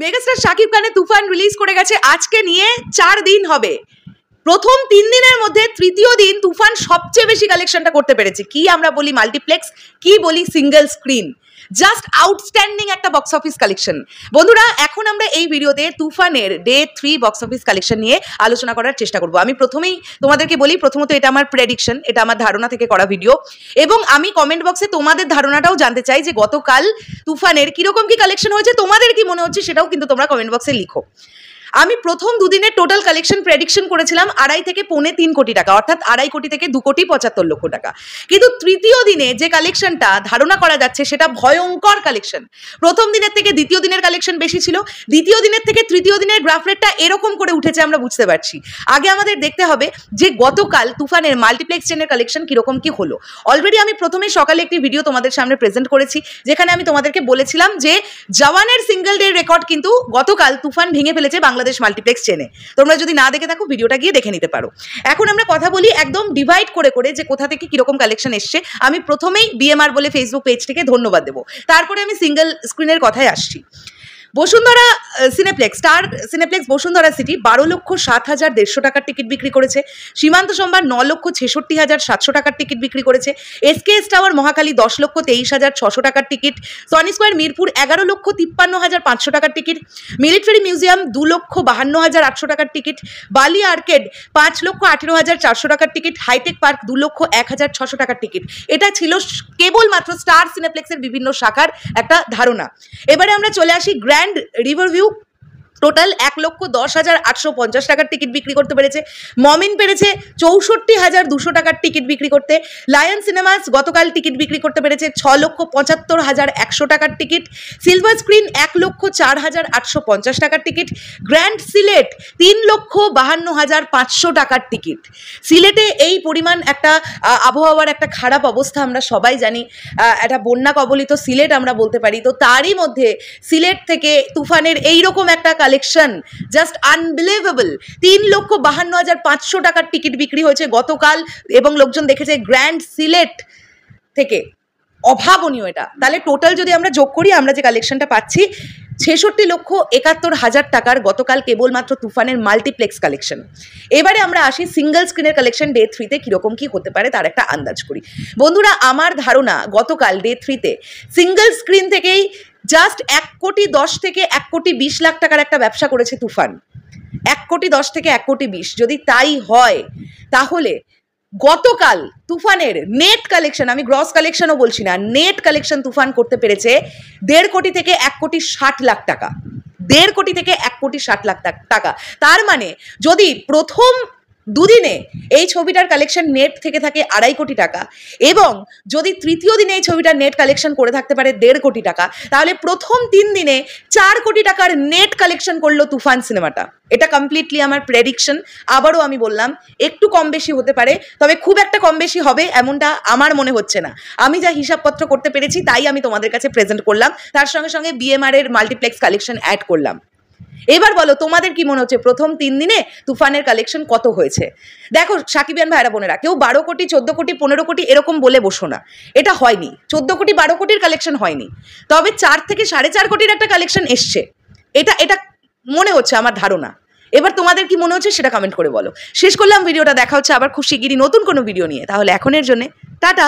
Megastar Shakib খানের তুফান release করে গেছে আজকে নিয়ে 4 দিন হবে। প্রথম 3 দিনের মধ্যে তৃতীয় দিন তুফান সবচেয়ে বেশি কালেকশনটা করতে পেরেছে। কি আমরা বলি মাল্টিপ্লেক্স, কি বলি সিঙ্গেল স্ক্রিন, জাস্ট আউটস্ট্যান্ডিং একটা বক্স অফিস কালেকশন। বন্ধুরা, এখন আমরা এই ভিডিওতে তুফানের ডে 3 বক্স অফিস কালেকশন নিয়ে আলোচনা করার চেষ্টা করব। আমি প্রথমেই তোমাদেরকে বলি, প্রথমত এটা আমার প্রেডিকশন, এটা আমার ধারণা থেকে করা ভিডিও, এবং আমি কমেন্ট বক্সে তোমাদের ধারণাটাও জানতে চাই যে গতকাল তুফানের কিরকম কি কালেকশন হয়েছে, তোমাদের কি মনে হচ্ছে সেটাও কিন্তু তোমরা কমেন্ট বক্সে লিখো। আমি প্রথম দুদিনের টোটাল কালেকশন প্রেডিকশন করেছিলাম 2.5 থেকে 3.25 কোটি টাকা, অর্থাৎ 2.5 কোটি থেকে 2.75 লক্ষ টাকা। কিন্তু তৃতীয় দিনে যে কালেকশনটা ধারণা করা যাচ্ছে সেটা ভয়ঙ্কর কালেকশন। প্রথম দিনের থেকে দ্বিতীয় দিনের কালেকশন বেশি ছিল, দ্বিতীয় দিনের থেকে তৃতীয় দিনের গ্রাফ রেটটা এরকম করে উঠেছে আমরা বুঝতে পারছি। আগে আমাদের দেখতে হবে যে গতকাল তুফানের মাল্টিপ্লেক্স চেনের কালেকশন কিরকম কি হলো। অলরেডি আমি প্রথমে সকালে একটি ভিডিও তোমাদের সামনে প্রেজেন্ট করেছি, যেখানে আমি তোমাদেরকে বলেছিলাম যে জওয়ানের সিঙ্গেল ডে রেকর্ড কিন্তু গতকাল তুফান ভেঙে ফেলেছে বাংলাদেশ মাল্টিপ্লেক্স চেনে। তোমরা যদি না দেখে থাকো ভিডিওটা গিয়ে দেখে নিতে পারো। এখন আমরা কথা বলি একদম ডিভাইড করে করে যে কোথা থেকে কিরকম কালেকশন এসছে। আমি প্রথমেই বিএমআর বলে ফেসবুক পেজটিকে ধন্যবাদ দেবো, তারপরে আমি সিঙ্গেল স্ক্রিনের কথায় আসছি। Bashundhara cineplex, star cineplex Bashundhara city 12,07,150 টাকার টিকিট বিক্রি করেছে। সীমান্ত সম্ভার 9,66,700 টাকার টিকিট বিক্রি করেছে। এসকেএস টাওয়ার মহাখালী 10,23,600 টাকার টিকিট। সনি স্কোয়ার মিরপুর 11,53,500 টাকার টিকিট। মিলিটারি মিউজিয়াম 2,52,800 টাকার টিকিট। বালি আর্কেড 5,18,400 টাকার টিকিট। হাইটেক পার্ক 2,01,600 টাকার টিকিট। এটা ছিল কেবলমাত্র স্টার সিনেপ্লেক্সের বিভিন্ন শাখার একটা ধারণা। এবারে আমরা চলে আসি গ্র্যান্ড রিভারভিউ, টোটাল 1,10,850 টাকার টিকিট বিক্রি করতে পেরেছে। মমিন পেরেছে 64,200 টাকার টিকিট বিক্রি করতে। লায়ন সিনেমাস গতকাল টিকিট বিক্রি করতে পেরেছে 6,75,100 টাকার টিকিট। সিলভার স্ক্রিন 1,04,850 টাকার টিকিট। গ্র্যান্ড সিলেট 3,52,500 টাকার টিকিট। সিলেটে এই পরিমাণ একটা আবহাওয়ার একটা খারাপ অবস্থা আমরা সবাই জানি, একটা বন্যা কবলিত সিলেট আমরা বলতে পারি। তো তারই মধ্যে সিলেট থেকে তুফানের এইরকম একটা কালেকশন জাস্ট আনবিলিভেবল। 3,52,500 টাকার টিকিট বিক্রি হয়েছে গতকাল, এবং লোকজন দেখেছে গ্র্যান্ড সিলেট থেকে। অভাবনীয় এটা। তাহলে টোটাল যদি আমরা যোগ করি, আমরা যে কালেকশনটা পাচ্ছি 66,71,000 টাকার গতকাল কেবলমাত্র তুফানের মাল্টিপ্লেক্স কালেকশন। এবারে আমরা আসি সিঙ্গেল স্ক্রিনের কালেকশন ডে 3-তে কীরকম কী হতে পারে তার একটা আন্দাজ করি। বন্ধুরা, আমার ধারণা গতকাল ডে 3-তে সিঙ্গেল স্ক্রিন থেকেই জাস্ট 1,10,00,000 থেকে 1,20,00,000 টাকার একটা ব্যবসা করেছে তুফান। 1,10,00,000 থেকে 1,20,00,000 যদি তাই হয়, তাহলে গতকাল তুফানের নেট কালেকশন, আমি গ্রস কালেকশনও বলছি না, নেট কালেকশন তুফান করতে পেরেছে 1.5 কোটি থেকে 1,60,00,000 টাকা। 1.5 কোটি থেকে 1,60,00,000 টাকা। তার মানে যদি প্রথম দুদিনে এই ছবিটার কালেকশন নেট থেকে থাকে 2.5 কোটি টাকা, এবং যদি তৃতীয় দিনে এই ছবিটার নেট কালেকশন করে থাকতে পারে 1.5 কোটি টাকা, তাহলে প্রথম 3 দিনে 4 কোটি টাকার নেট কালেকশন করলো তুফান সিনেমাটা। এটা কমপ্লিটলি আমার প্রেডিকশন। আবারও আমি বললাম, একটু কম বেশি হতে পারে, তবে খুব একটা কম বেশি হবে এমনটা আমার মনে হচ্ছে না। আমি যা হিসাবপত্র করতে পেরেছি তাই আমি তোমাদের কাছে প্রেজেন্ট করলাম, তার সঙ্গে সঙ্গে বিএমআর এর মাল্টিপ্লেক্স কালেকশন অ্যাড করলাম। এবার বলো তোমাদের কি মনে হচ্ছে প্রথম 3 দিনে তুফানের কালেকশন কত হয়েছে? দেখো সাকিবিয়ান ভাইরা বোনেরা, কেউ 12 কোটি 14 কোটি 15 কোটি এরকম বলে বসো না। এটা হয়নি, 14 কোটি 12 কোটির কালেকশন হয়নি, তবে 4 থেকে 4.5 কোটির একটা কালেকশন এসছে। এটা মনে হচ্ছে আমার ধারণা। এবার তোমাদের কি মনে হচ্ছে সেটা কমেন্ট করে বলো। শেষ করলাম ভিডিওটা, দেখা হচ্ছে আবার খুব শিগগিরই নতুন কোনো ভিডিও নিয়ে। তাহলে এখনের জন্য টাটা।